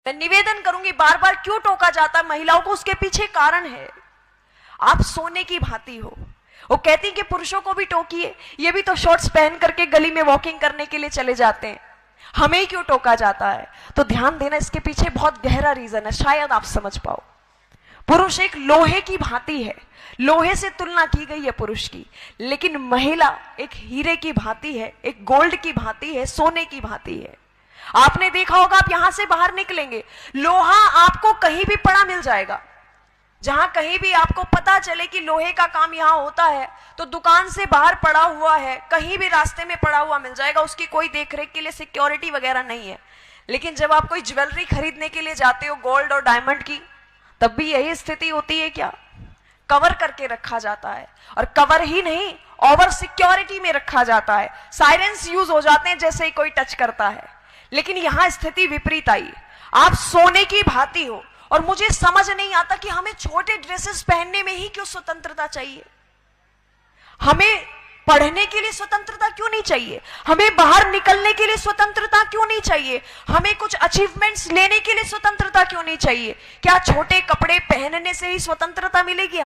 मैं निवेदन करूंगी, बार बार क्यों टोका जाता है महिलाओं को, उसके पीछे कारण है। आप सोने की भांति हो। वो कहती कि पुरुषों को भी टोकिए, ये भी तो शॉर्ट्स पहन करके गली में वॉकिंग करने के लिए चले जाते हैं, हमें ही क्यों टोका जाता है? तो ध्यान देना, इसके पीछे बहुत गहरा रीजन है, शायद आप समझ पाओ। पुरुष एक लोहे की भांति है, लोहे से तुलना की गई है पुरुष की, लेकिन महिला एक हीरे की भांति है, एक गोल्ड की भांति है, सोने की भांति है। आपने देखा होगा, आप यहां से बाहर निकलेंगे, लोहा आपको कहीं भी पड़ा मिल जाएगा। जहां कहीं भी आपको पता चले कि लोहे का काम यहां होता है, तो दुकान से बाहर पड़ा हुआ है, कहीं भी रास्ते में पड़ा हुआ मिल जाएगा, उसकी कोई देखरेख के लिए सिक्योरिटी वगैरह नहीं है। लेकिन जब आप कोई ज्वेलरी खरीदने के लिए जाते हो, गोल्ड और डायमंड की, तब भी यही स्थिति होती है क्या? कवर करके रखा जाता है, और कवर ही नहीं, ओवर सिक्योरिटी में रखा जाता है। साइरेंस यूज हो जाते हैं जैसे ही कोई टच करता है। लेकिन यहां स्थिति विपरीत आई, आप सोने की भांति हो। और मुझे समझ नहीं आता कि हमें छोटे ड्रेसेस पहनने में ही क्यों स्वतंत्रता चाहिए? हमें पढ़ने के लिए स्वतंत्रता क्यों नहीं चाहिए? हमें बाहर निकलने के लिए स्वतंत्रता क्यों नहीं चाहिए? हमें कुछ अचीवमेंट्स लेने के लिए स्वतंत्रता क्यों नहीं चाहिए? क्या छोटे कपड़े पहनने से ही स्वतंत्रता मिलेगी?